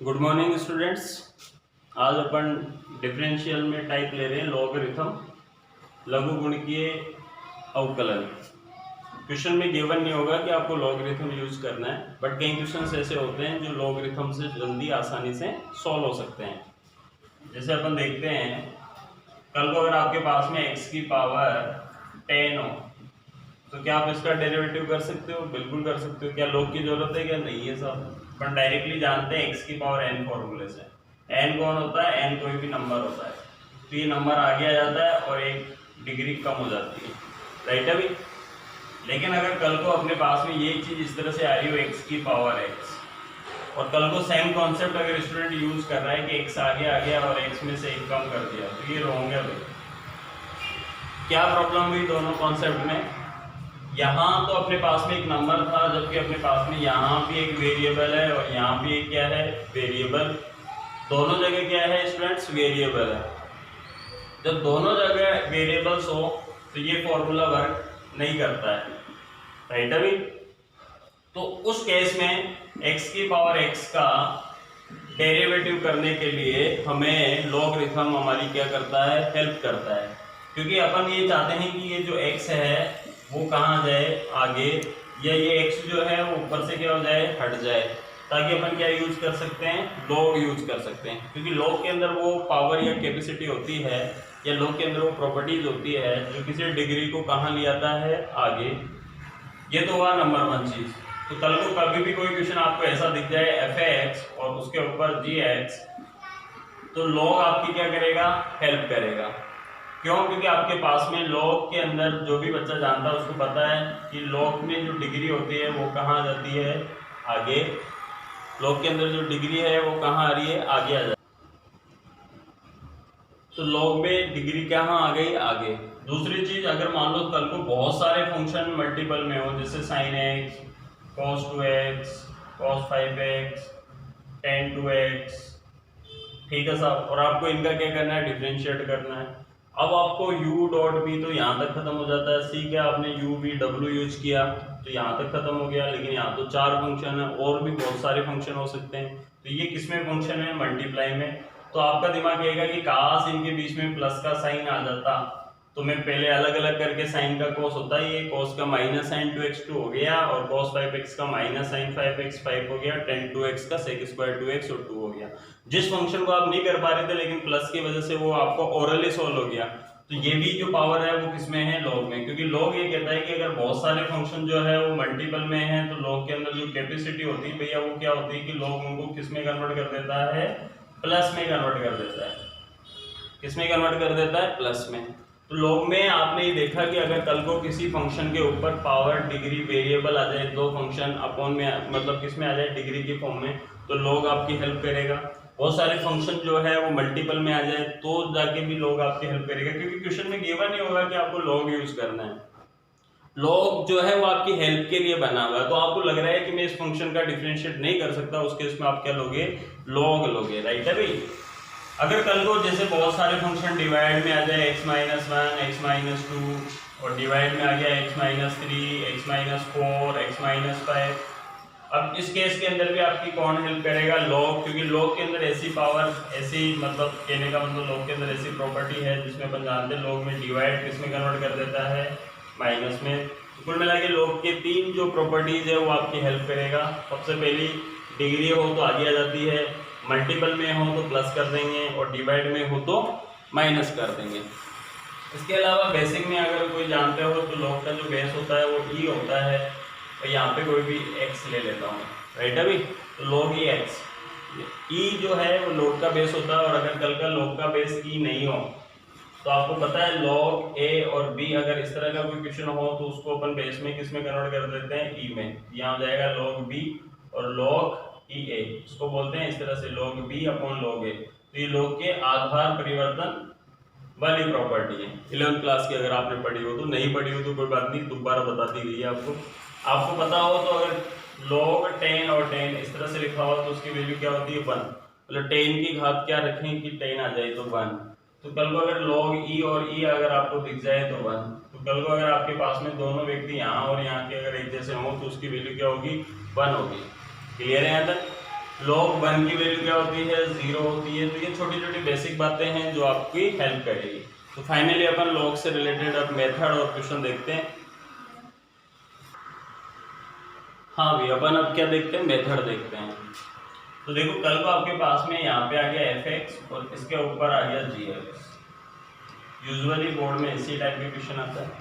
Good morning students. आज अपन differential में type ले रहे हैं लॉगरिथम, लघु गुणकीय अवकलन। क्वेश्चन में गिवन नहीं होगा कि आपको लॉगरिथम यूज करना है, बट कई क्वेश्चंस ऐसे होते हैं जो लॉगरिथम से जल्दी आसानी से सॉल्व हो सकते हैं। जैसे अपन देखते हैं, कल को अगर आपके पास में x की पावर 10 हो तो क्या आप इसका डेरिवेटिव कर सकते हो? बिल्कुल कर सकते हो। क्या लॉग की जरूरत है? क्या नहीं है साहब, अपन डायरेक्टली जानते हैं x की पावर n फॉर्मूले से। n कौन होता है? n कोई भी नंबर होता है, तो ये नंबर आगे आ जाता है और एक डिग्री कम हो जाती है, राइट है भाई। लेकिन अगर कल को अपने पास में ये चीज इस तरह से आ रही हो x की पावर x, और कल को सेम कॉन्सेप्ट अगर स्टूडेंट यूज कर रहा है कि x आगे आ गया और x में से एक कम कर दिया, तो ये रॉन्ग है भाई। क्या प्रॉब्लम हुई दोनों कॉन्सेप्ट में? यहाँ तो अपने पास में एक नंबर था, जबकि अपने पास में यहाँ भी एक वेरिएबल है और यहाँ भी एक क्या है? वेरिएबल। दोनों जगह क्या है स्टूडेंट्स? वेरिएबल है। जब दोनों जगह वेरिएबल्स हो तो ये फॉर्मूला वर्क नहीं करता है, राइट है भाई। तो उस केस में x की पावर x का डेरिवेटिव करने के लिए हमें लॉगरिथम हमारी क्या करता है? हेल्प करता है, क्योंकि अपन ये चाहते हैं कि ये जो x है वो कहाँ जाए? आगे, या ये x जो है वो ऊपर से क्या हो जाए? हट जाए, ताकि अपन क्या यूज कर सकते हैं? लॉग यूज कर सकते हैं, क्योंकि लॉग के अंदर वो पावर या कैपेसिटी होती है, या लॉग के अंदर वो प्रॉपर्टीज होती है जो किसी डिग्री को कहाँ ले आता है? आगे। ये तो हुआ नंबर वन चीज। तो कल को कभी भी कोई क्वेश्चन आपको ऐसा दिख जाए f(x) और उसके ऊपर g(x), तो लॉग आपकी क्या करेगा? हेल्प करेगा। क्यों? क्योंकि आपके पास में लॉग के अंदर जो भी बच्चा जानता है उसको पता है कि लॉग में जो डिग्री होती है वो कहाँ आ जाती है? आगे। लॉग के अंदर जो डिग्री है वो कहाँ आ रही है? आगे आ जाती है। तो लॉग में डिग्री कहाँ आ गई? आगे। दूसरी चीज, अगर मान लो कल को बहुत सारे फंक्शन मल्टीपल में हो, जैसे sin x, cos 2x, cos 5x, tan 2x, ठीक है साहब, और आपको इनका क्या करना है? डिफरेंशिएट करना है। अब आपको u डॉट b तो यहाँ तक खत्म हो जाता है, सी क्या आपने u v w यूज किया तो यहाँ तक खत्म हो गया। लेकिन यहाँ तो 4 फंक्शन है, और भी बहुत सारे फंक्शन हो सकते हैं, तो ये किसमें फंक्शन है? मल्टीप्लाई में। तो आपका दिमाग कहेगा कि काश इनके बीच में प्लस का साइन आ जाता, तो मैं पहले अलग अलग करके साइन का कॉस होता है, ये कॉस का माइनस साइन 2x2 हो गया, और कॉस 5x का माइनस साइन 5x5 हो गया, tan 2x का sec स्क्वायर 2x और 2 हो गया। जिस फंक्शन को आप नहीं कर पा रहे थे, लेकिन प्लस की वजह से वो आपको ओरली सोल्व हो गया, तो ये भी जो पावर है वो किसमें है? लॉग में। क्योंकि लॉग ये कहता है कि अगर बहुत सारे फंक्शन जो है वो मल्टीपल में है, तो लॉग के अंदर जो कैपेसिटी होती है भैया वो क्या होती है कि लॉग उनको किस में कन्वर्ट कर देता है? प्लस में कन्वर्ट कर देता है। किस में कन्वर्ट कर देता है? प्लस में। तो लॉग में आपने ये देखा कि अगर कल को किसी फंक्शन के ऊपर पावर डिग्री वेरिएबल आ जाए, दो फंक्शन अपॉन में, मतलब किस में आ जाए? डिग्री के फॉर्म में, तो लॉग आपकी हेल्प करेगा। बहुत सारे फंक्शन जो है वो मल्टीपल में आ जाए तो जाके भी लॉग आपकी हेल्प करेगा, क्योंकि क्वेश्चन में गिवन नहीं होगा कि आपको लॉग यूज करना है। लॉग जो है वो आपकी हेल्प के लिए बना हुआ है। तो आपको लग रहा है कि मैं इस फंक्शन का डिफरेंशिएट नहीं कर सकता, उस केस में आप क्या लोगे? लॉग लोगे, राइट है भाई। अगर कल को जैसे बहुत सारे फंक्शन डिवाइड में आ जाए x-1, x-2, और डिवाइड में आ गया x-3, x-4, x-5, अब इस केस के अंदर भी आपकी कौन हेल्प करेगा? लॉग। क्योंकि लॉग के अंदर ऐसी पावर, ऐसी मतलब कहने का मतलब लॉग के अंदर ऐसी प्रॉपर्टी है जिसमें अपन जानते हैं लॉग में डिवाइड किस में कन्वर्ट कर देता है? माइनस में। कुल मिला के लॉग के 3 जो प्रॉपर्टीज है वो आपकी हेल्प करेगा। सबसे पहली, डिग्री हो तो आगे आ जाती है, मल्टीपल में हो तो प्लस कर देंगे, और डिवाइड में हो तो माइनस कर देंगे। इसके अलावा बेसिक में अगर कोई जानते हो तो लॉग का जो बेस होता है वो ई होता है, और यहाँ पे कोई भी x ले लेता हूँ, राइट है भाई। तो log ई x, ई जो है वो लॉग का बेस होता है, और अगर कल का लॉग का बेस ई नहीं हो तो आपको पता है log a और b, अगर इस तरह का कोई क्वेश्चन हो तो उसको अपन बेस में किस में कन्वर्ट कर देते हैं? ई में। यहाँ हो जाएगा log b और log ई a, उसको बोलते हैं इस तरह से log b upon log a। तो ये log के आधार परिवर्तन वाली प्रॉपर्टी है। 11th क्लास की अगर आपने पढ़ी हो, तो नहीं पढ़ी हो तो कोई बात नहीं, दोबारा बता दी गई है आपको। आपको पता हो तो अगर log 10 और 10 इस तरह से लिखा हो तो उसकी वैल्यू क्या होती है? 1। मतलब 10 की घात क्या रखें कि 10 आ जाए तो 1। तो कल को अगर log e और e अगर आपको दिख जाए तो 1। तो कल को अगर आपके पास में दोनों व्यक्ति यहाँ और यहाँ के अगर एक जैसे हों तो उसकी वैल्यू क्या होगी? 1 होगी। क्लियर है यहाँ तक? log 1 की वैल्यू क्या होती है, 0 होती है। तो ये छोटी छोटी बेसिक बातें हैं जो आपकी हेल्प करेगी। तो फाइनली अपन log से रिलेटेड अब मेथड और क्वेश्चन देखते हैं। हाँ भाई, अपन अब क्या देखते हैं, मेथड देखते हैं। तो देखो कल को आपके पास में यहाँ पे आ गया fx और इसके ऊपर आ गया gx। यूजुअली बोर्ड में इसी टाइप के क्वेश्चन आता है।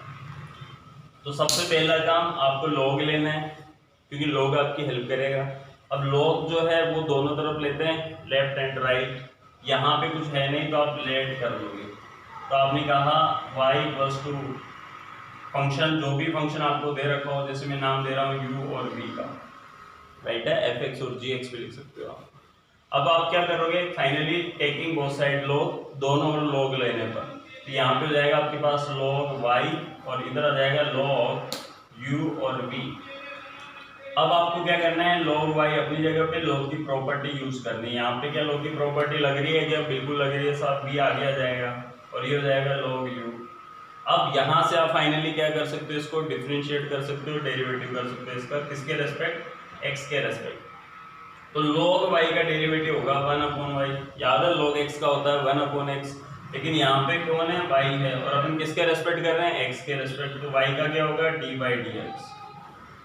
तो सबसे पहला काम आपको log लेना है, क्योंकि log आपकी हेल्प करेगा। अब log जो है वो दोनों तरफ लेते हैं, लेफ्ट एंड राइट। यहाँ पे कुछ है नहीं तो आप लेट कर लोगे। तो आपने कहा y इक्वल्स टू फंक्शन, जो भी फंक्शन आपको दे रखा हो, जैसे मैं नाम दे रहा हूँ u और v का, राइट है, fx और gx भी लिख सकते हो आप। अब आप क्या करोगे, finally taking both side log, दोनों log लेने पर तो यहाँ पे हो जाएगा आपके पास log y और इधर आ जाएगा log u और v। अब आपको क्या करना है, log y अपनी जगह पे log की प्रॉपर्टी यूज करनी है। यहाँ पे क्या log की प्रॉपर्टी लग रही है क्या, बिल्कुल लग रही है साहब, v आगे आ जाएगा और ये हो जाएगा log u। अब यहाँ से आप फाइनली क्या कर सकते हो, इसको डिफरेंशिएट कर सकते हो, डेरिवेटिव कर सकते हो इसका, किसके रेस्पेक्ट, x के रेस्पेक्ट। तो log y का डेरिवेटिव होगा 1/y। याद है log x का होता है 1/x, लेकिन यहाँ पे कौन है, y है, और अपन किसके रेस्पेक्ट कर रहे हैं, x के रेस्पेक्ट। तो y का क्या होगा, d/dx।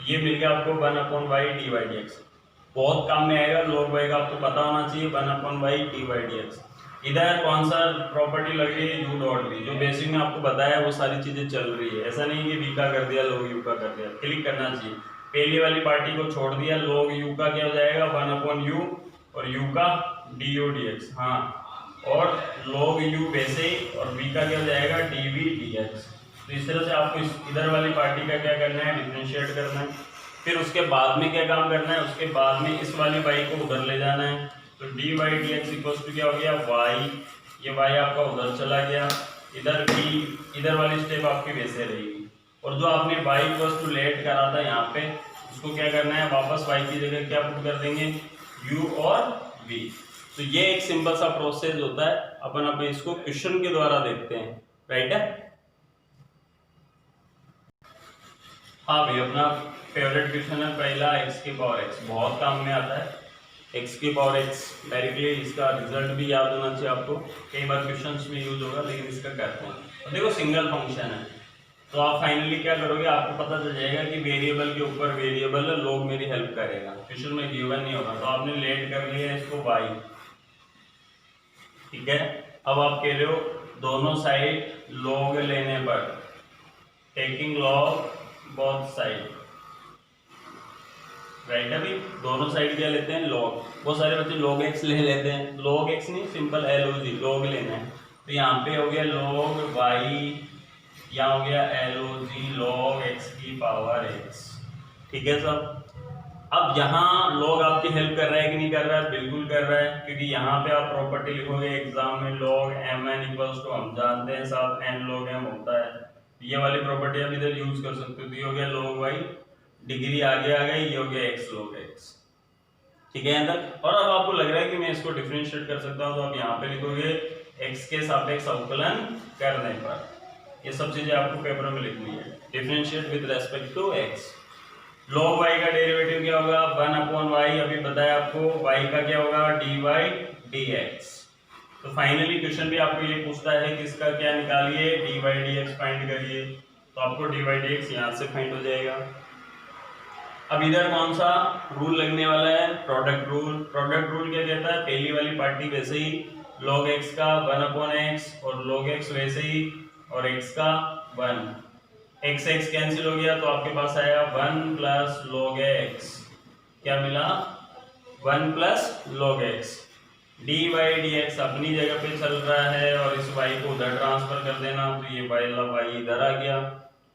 ये मिल गया आपको 1/y d/dx। बहुत काम में आएगा, log y का आपको पता होना चाहिए 1/y d/dx। इधर कौन सा प्रॉपर्टी लग रही है, u डॉट v, जो बेसिक में आपको बताया वो सारी चीजें चल रही है। ऐसा नहीं कि v का कर दिया log u का कर दिया, क्लिक करना चाहिए। पहली वाली पार्टी को छोड़ दिया, log u का क्या हो जाएगा 1/u और u का du dx। हाँ, और log u वैसे ही, और v का क्या हो जाएगा dv dx। तो इस तरह से आपको इधर वाली पार्टी का क्या करना है, डिफरेंशिएट करना है। फिर उसके बाद में क्या काम करना है, उसके बाद में इस वाली y को उधर ले जाना है। तो dy/dx इक्वल्स टू क्या हो गया, y, ये y आपका उधर चला गया, इधर v, इधर वाली स्टेप आपकी वैसे रहेगी। और जो आपने y इक्वल्स टू लेट करा था यहाँ पे, उसको क्या करना है, वापस y की जगह क्या पुट कर देंगे, u और v। तो ये एक सिंपल सा प्रोसेस होता है। अपन अब इसको क्वेश्चन के द्वारा देखते हैं, राइट है। हाँ भाई, अपना फेवरेट क्वेश्चन है पहला, x की पावर x, बहुत काम में आता है। x की पावर x डायरेक्टली, इसका रिजल्ट भी याद होना चाहिए आपको, कई बार क्वेश्चंस में यूज होगा, लेकिन इसका करते हैं। तो देखो सिंगल फंक्शन है, तो आप फाइनली क्या करोगे, आपको पता चल जाएगा कि वेरिएबल के ऊपर वेरिएबल log मेरी हेल्प करेगा। क्वेश्चन में गिवन नहीं होगा, तो आपने लेट कर लिया इसको y, ठीक है। अब आप कह रहे हो दोनों साइड log लेने पर, taking log both side, right है भाई, दोनों साइड क्या लेते हैं log। बहुत सारे बच्चे log x ले लेते हैं, log x नहीं, सिंपल log लेना है। तो यहाँ पे हो गया log y, यहाँ हो गया log x की पावर x, ठीक है सब। अब यहाँ log आपकी हेल्प कर रहा है कि नहीं कर रहा है, बिल्कुल कर रहा है, क्योंकि यहाँ पे आप प्रॉपर्टी लिखोगे एग्जाम में, log mn इक्वल्स टू, हम जानते हैं साहब n log m होता है, ये वाली प्रॉपर्टी आप इधर यूज कर सकते हो। तो ये हो गया log y, डिग्री आगे आ गई, ये हो गया x log x, ठीक है यहाँ तक। और अब आपको लग रहा है कि मैं इसको डिफरेंशिएट कर सकता हूँ, तो आप यहाँ पे लिखोगे x के सापेक्ष अवकलन करने पर। ये सब चीजें आपको पेपर में लिखनी है, differentiate with respect to x। log y का डेरिवेटिव क्या होगा, 1/y, अभी बताया आपको, y का क्या होगा dy/dx। तो फाइनली क्वेश्चन भी आपको ये पूछता है कि इसका क्या निकालिए, dy/dx फाइंड करिए। तो आपको dy/dx यहाँ से फाइंड हो जाएगा। अब इधर कौन सा रूल लगने वाला है, प्रोडक्ट रूल। प्रोडक्ट रूल क्या कहता है, पहली वाली पार्टी वैसे ही log x का 1/x और log x वैसे ही, और x का 1, x x कैंसिल हो गया, तो आपके पास आया 1 प्लस log x, क्या मिला 1 प्लस log x। dy/dx अपनी जगह पे चल रहा है और इस y को उधर ट्रांसफर कर देना, तो ये y इधर आ गया।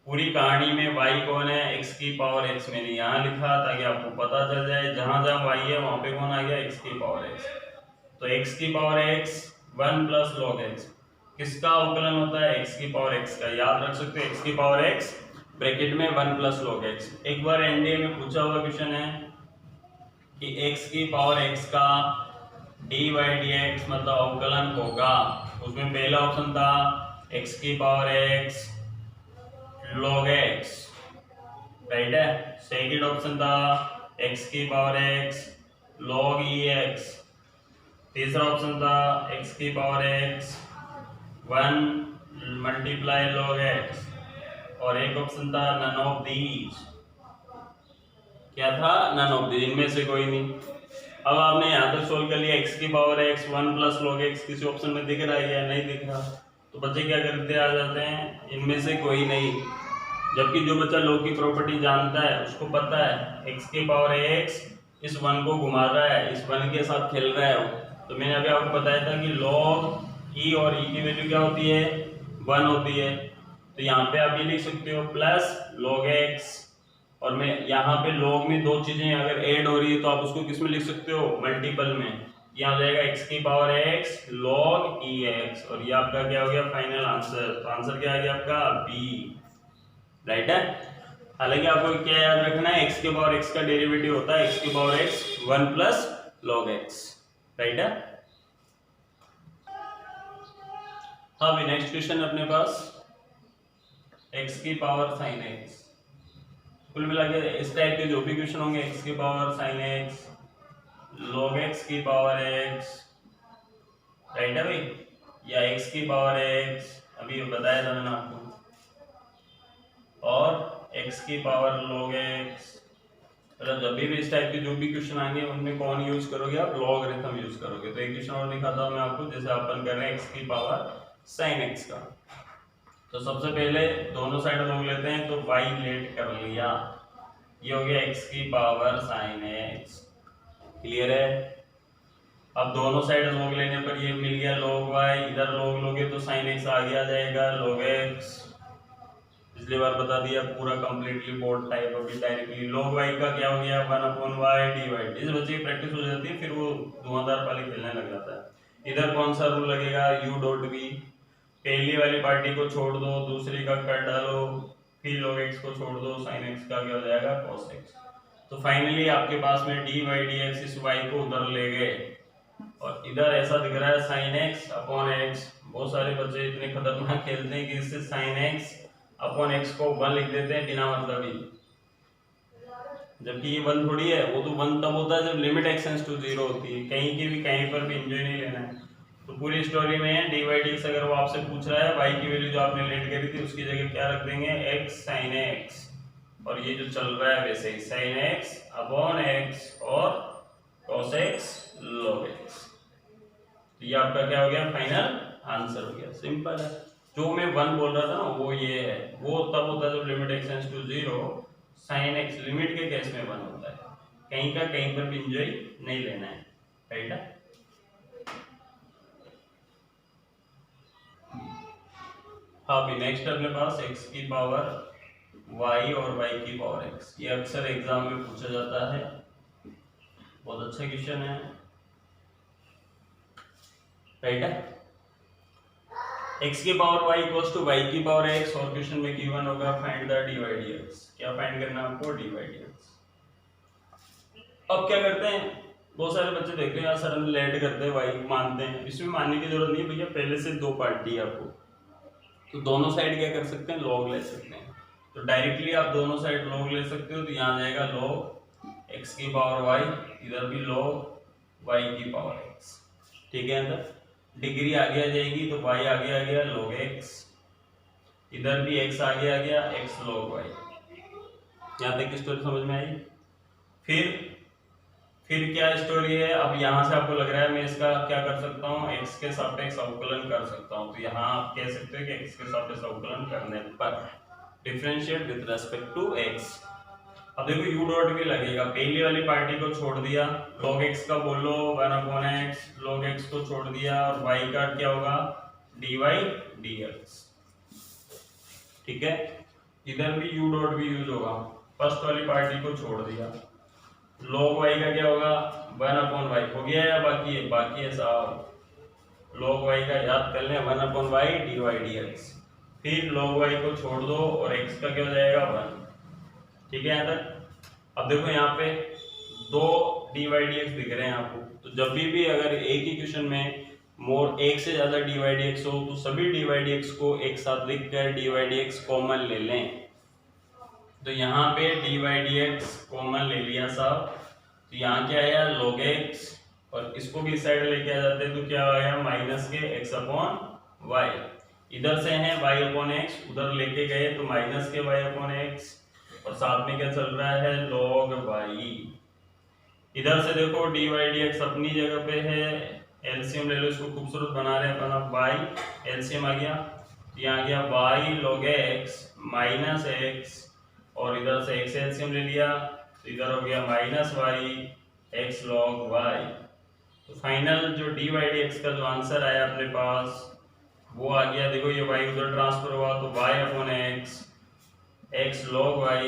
पूरी कहानी में y कौन है, x की पावर x मैंने यहाँ लिखा ताकि आपको पता चल जाए, जहां जहां y है वहां पे कौन आ गया, x की पावर x। तो x की power x 1 plus log x किसका अवकलन होता है, x की पावर x का। याद रख सकते हो x की पावर x ब्रैकेट में 1 प्लस log x। एक बार एनडीए में पूछा हुआ क्वेश्चन है कि x की पावर x का dy/dx मतलब अवकलन होगा, उसमें पहला ऑप्शन था x की power x log x, right है। सेकंड ऑप्शन था x की पावर x log EX। तीसरा ऑप्शन था x की power x 1 multiply log x, और एक ऑप्शन था नन ऑफ दीज। क्या था? नन ऑफ दीज, इनमें से कोई नहीं। अब आपने यहाँ तक सोल्व कर लिया, x की power x 1 plus log x किसी ऑप्शन में दिख रहा है या नहीं दिख रहा, तो बच्चे क्या करते आ जाते हैं, इनमें से कोई नहीं। जबकि जो बच्चा log की प्रॉपर्टी जानता है, उसको पता है x की पावर x इस 1 को घुमा रहा है, इस 1 के साथ खेल रहा है वो। तो मैंने अभी आपको बताया था कि log e और e की वैल्यू क्या होती है? 1 होती है। तो यहाँ पे आप ये लिख सकते हो प्लस log x, और मैं यहाँ पे log में दो चीजें अगर ऐड हो रही है तो आप उसको किस में लिख सकते हो? मल्टीपल में। यहाँ हो जाएगा x की पावर x log ex, और ये आपका क्या हो गया? Final answer. तो आंसर क्या आ गया आपका? बी। राइट है। हालांकि आपको क्या याद रखना है, x के पावर x का डेरिवेटिव होता है x की power x 1 plus log x। Right है। हाँ भी नेक्स्ट क्वेश्चन अपने पास x की पावर sin x। कुल मिला के इस टाइप के जो भी क्वेश्चन होंगे, x की power sin x log x की पावर x, राइट है भाई, या x की पावर x, अभी बताया था मैंने आपको, और x की पावर log x। मतलब जब भी इस टाइप के जो भी क्वेश्चन आएंगे उनमें कौन यूज करोगे आप? लॉगरिथम यूज करोगे। तो एक क्वेश्चन और दिखाता हूं मैं आपको, जैसे अपन कर रहे हैं x की पावर sin x का। तो सबसे पहले दोनों साइड लॉग लेते हैं, तो y लेट कर लिया, ये हो गया x की पावर sin x। क्लियर है। अब दोनों साइड लॉग लेने पर ये मिल गया log y, इधर लॉग लोगे तो sin x आगे आ जाएगा log x। पिछली बार बता दिया पूरा कंप्लीटली बोर्ड टाइप। अभी डायरेक्टली log y का क्या हो गया? 1/y divide. इस बच्चे की प्रैक्टिस हो जाती है, फिर वो धुआंधार पाली खेलने लग जाता है। इधर कौन सा रूल लगेगा? u dot v। पहली वाली पार्टी को छोड़ दो, दूसरी का कर डालो, फिर log x को छोड़ दो, sin x का क्या हो जाएगा? cos x। तो फाइनली आपके पास में dy dx इस y को उधर ले गए, और इधर ऐसा दिख रहा है sin x अपॉन x। बहुत सारे बच्चे इतने खतरनाक खेलते हैं कि इससे sin x अपॉन x को 1 लिख देते हैं बिना मतलब ही, जबकि ये 1 थोड़ी है। वो तो 1 तब होता है जब लिमिट एक्सटेंड्स टू 0 होती है। कहीं की भी कहीं पर भी एंजॉय नहीं लेना है। तो पूरी स्टोरी में है dy dx, अगर वो आपसे पूछ रहा है y की वैल्यू जो आपने लेट करी थी उसकी जगह क्या रख देंगे? x sin x, और ये जो चल रहा है वैसे ही sin x अपॉन x और cos x log x। तो ये आपका क्या हो गया? फाइनल आंसर हो गया। सिंपल है। जो मैं 1 बोल रहा था ना वो ये है, वो तब होता है जब limit extends to 0, sin x limit के केस में 1 होता है। कहीं का कहीं पर भी एंजॉय नहीं लेना है। राइट है। हाँ भी नेक्स्ट अपने पास x की पावर y और y की पावर x। ये अक्सर एग्जाम में पूछा जाता है, बहुत अच्छा क्वेश्चन है। राइट है। x की power y equals to y की पावर x, और क्वेश्चन में गिवन होगा फाइंड द dy dx। क्या फाइंड करना है आपको? dy dx। अब क्या करते हैं, बहुत सारे बच्चे देखते हैं यार सर हम लेट करते हैं y मानते हैं। इसमें मानने की जरूरत नहीं भैया, पहले से दो पार्टी है आपको, तो दोनों साइड क्या कर सकते हैं? लॉग ले सकते हैं। तो डायरेक्टली आप दोनों साइड लॉग ले सकते हो। तो यहाँ जाएगा log x की पावर y, इधर भी log y की पावर x। ठीक है। अंदर डिग्री आगे आ जाएगी, तो y आगे आ गया log x, इधर भी x आगे आ गया x log y। यहाँ तक की स्टोरी समझ में आई? फिर क्या स्टोरी है? अब यहाँ से आपको लग रहा है मैं इसका क्या कर सकता हूँ? x के सापेक्ष अवकलन कर सकता हूँ। तो यहाँ आप कह सकते हो कि x के सापेक्ष अवकलन करने पर differentiate with respect to x। अब देखो u डॉट भी लगेगा, पहली वाली पार्टी को छोड़ दिया, log x का बोलो 1/x, log x को छोड़ दिया, और y का क्या होगा? dy dx। ठीक है। इधर भी u डॉट भी यूज होगा, फर्स्ट वाली पार्टी को छोड़ दिया, log y का क्या होगा? 1/y। हो गया या बाकी है? बाकी है साहब। log y का याद कर लें 1/y dy dx। फिर log y को छोड़ दो और x का क्या हो जाएगा? 1। ठीक है यहाँ तक। अब देखो यहाँ पे दो dy dx दिख रहे हैं आपको, तो जब भी अगर एक ही क्वेश्चन में एक से ज्यादा dy dx हो तो सभी dy dx को एक साथ लिख कर dy dx कॉमन ले लें। तो यहाँ पे dy dx कॉमन ले लिया साहब, तो यहाँ क्या आया log x, और इसको भी इस साइड लेके आ जाते हैं तो क्या आया माइनस के x अपॉन y। इधर से है y अपॉन x, उधर लेके गए तो माइनस के y अपॉन x, और साथ में क्या चल रहा है log y। इधर से देखो dy dx अपनी जगह पे है, एलसीएम ले लो, इसको खूबसूरत बना रहे हैं अपन। अब y एलसीएम आ गया, यहाँ आ गया y log x minus x, और इधर से x एलसीएम ले लिया तो इधर हो गया minus y x log y। तो फाइनल जो dy dx का जो आंसर आया अपने पास वो आ गया, देखो ये y उधर ट्रांसफर हुआ तो y upon x log y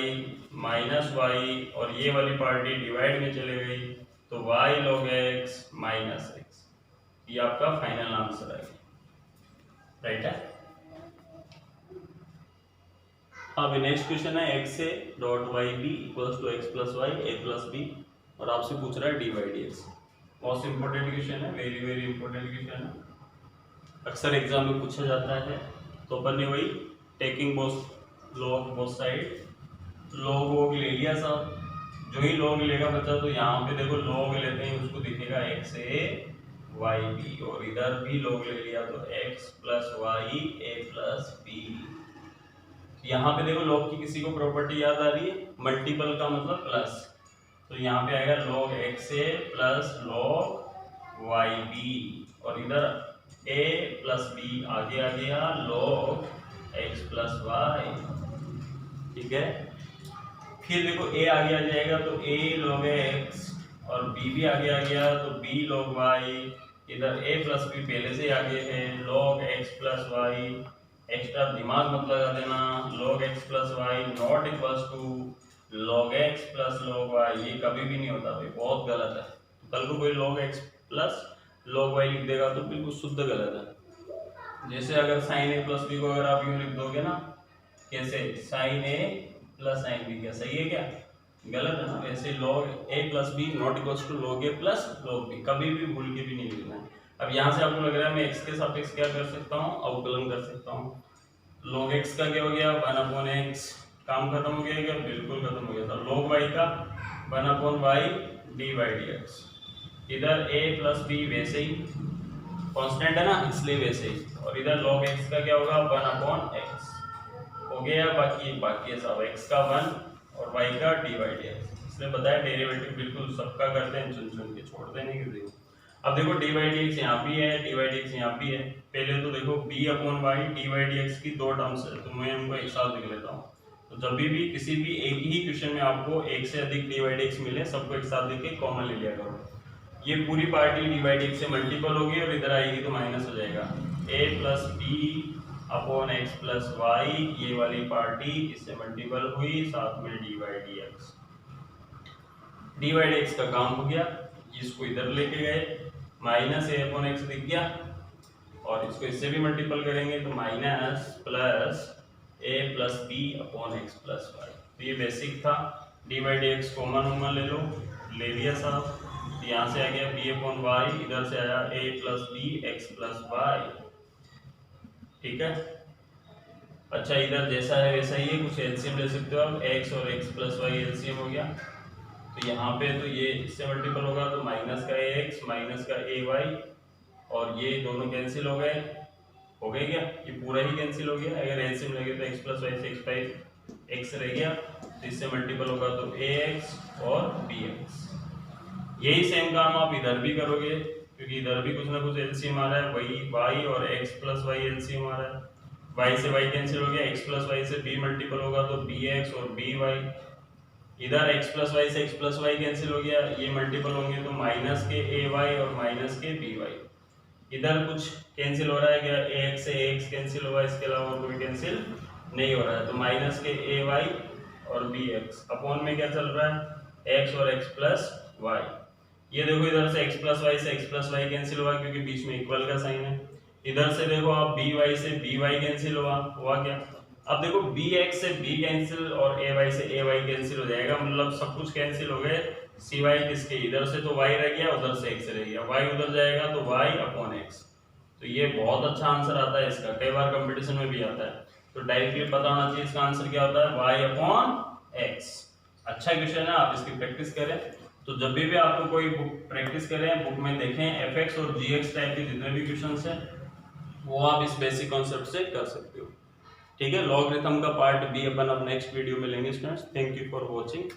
minus y, और ये वाली पार्टी डिवाइड में चले गई तो y log x minus x। ये आपका फाइनल आंसर है, राइट है। अब नेक्स्ट क्वेश्चन है x a dot y b equals to x plus y a plus b, और आपसे पूछ रहा है dy dx। Most important question है, वेरी वेरी इंपोर्टेंट क्वेश्चन है, अक्सर एग्जाम में पूछा जाता है। तो अपन ने वही टेकिंग बोथ लॉग बोथ साइड, लॉग वॉग ले लिया सब, जो ही लॉग लेगा बच्चा तो यहाँ पे देखो लॉग लेते हैं उसको दिखेगा x a y b, और इधर भी लॉग ले लिया तो x plus y a plus b। यहाँ पे देखो लॉग की किसी को प्रॉपर्टी याद आ रही है, मल्टीपल का मतलब प्लस, तो यहाँ पे आएगा log x a plus log y b, और इधर a प्लस b आगे आ गया log x प्लस y, ठीक है। फिर देखो a आगे आ जाएगा तो a log x, और b भी आगे आ गया तो b log y, इधर a प्लस b पहले से आगे है log x plus y, extra दिमाग मत लगा देना, log x plus y not equals to log x plus log y, ये कभी भी नहीं होता भाई, बहुत गलत है। तो कल को कोई log x plus log y लिख देगा तो बिल्कुल शुद्ध गलत है। जैसे अगर sin a प्लस b को अगर आप यूं लिख दोगे ना, कैसे sin a plus sin b, क्या सही है क्या, गलत है ना। वैसे log a plus b not equals to log a plus log b, कभी भी भूल के भी नहीं लिखना है। अब यहाँ से आपको लग रहा है मैं x के सापेक्ष क्या कर सकता हूँ, अवकलन कर सकता हूँ। log x का क्या हो गया 1/x, काम खत्म हो गया क्या, बिल्कुल खत्म हो गया था। log y का 1/y dy dx, इधर a प्लस b वैसे ही कांस्टेंट है ना इसलिए वैसे ही, और इधर log x का क्या होगा 1/x हो गया, बाकी है सब x का 1 और y का dy dx, इसलिए बताया डेरिवेटिव बिल्कुल सबका करते हैं, चुन चुन के छोड़ते नहीं किसी को। अब देखो dy dx यहाँ भी है, dy dx यहाँ भी है, पहले तो देखो b upon y dy dx की दो टर्म्स है तो मैं उनको एक साथ लिख लेता हूँ। तो जब भी किसी भी एक ही क्वेश्चन में आपको एक से अधिक dy dx मिले, सबको एक साथ लिख के कॉमन ले लिया करो। ये पूरी पार्टी dy dx से मल्टीपल होगी और इधर आएगी तो माइनस हो जाएगा, a plus b upon x plus y, ये वाली पार्टी इससे मल्टीपल हुई, साथ में dy dx का काम हो गया। इसको इधर लेके गए, माइनस a अपॉन x दिख गया, और इसको इससे भी मल्टीपल करेंगे तो minus plus a plus b upon x plus y। तो ये बेसिक था, dy dx कॉमन ले लो, ले लिया साहब, तो यहाँ से आ गया b अपॉन y, इधर से आया a plus b x plus y, ठीक है। अच्छा इधर जैसा है वैसा ही है, कुछ एलसीएम ले सकते हो आप, x और x प्लस y एलसीएम हो गया, तो यहाँ पे तो ये इससे मल्टीपल होगा तो माइनस का ax माइनस का ay, और ये दोनों कैंसिल हो गए क्या, ये पूरा ही कैंसिल हो गया। अगर एलसीएम लगे तो x प्लस वाई से x रह गया, तो इससे मल्टीपल होगा तो ax और bx। यही सेम काम आप इधर भी करोगे, क्योंकि इधर भी कुछ ना कुछ एलसीएम आ रहा है, वही y और x प्लस वाई एलसीएम आ रहा है, y से y कैंसिल हो गया, x प्लस वाई से b मल्टीपल होगा तो bx और by, इधर x प्लस वाई से x प्लस वाई कैंसिल हो गया, ये मल्टीपल होंगे तो माइनस के ay और माइनस के by। इधर कुछ कैंसिल हो रहा है क्या, ax से ax कैंसिल होगा, इसके अलावा कोई कैंसिल नहीं हो रहा है, तो माइनस के ay और bx अपॉन में क्या चल रहा है x और x प्लस y। ये देखो इधर से x प्लस वाई से x प्लस वाई कैंसिल हुआ क्योंकि बीच में इक्वल का साइन है। इधर से देखो आप by से by कैंसिल हुआ क्या, अब देखो bx से b कैंसिल और ay से ay कैंसिल हो जाएगा, मतलब सब कुछ कैंसिल हो गए सिवाय किसके, इधर से तो y रह गया, उधर से x रह गया, y उधर जाएगा तो y अपॉन x। तो ये बहुत अच्छा आंसर आता है इसका, कई बार कंपटीशन में भी आता है, तो डायरेक्टली पता होना चाहिए इसका आंसर क्या होता है y अपॉन x। अच्छा क्वेश्चन है, आप इसकी प्रैक्टिस करें। तो जब भी आपको कोई बुक प्रैक्टिस करें, बुक में देखें, एफएक्स और जीएक्स टाइप के जितने भी क्वेश्चंस हैं वो आप इस बेसिक कॉन्सेप्ट से कर सकते हो। ठीक है, लॉगरिथम का पार्ट बी अपन अब नेक्स्ट वीडियो में लेंगे students. Thank you for watching.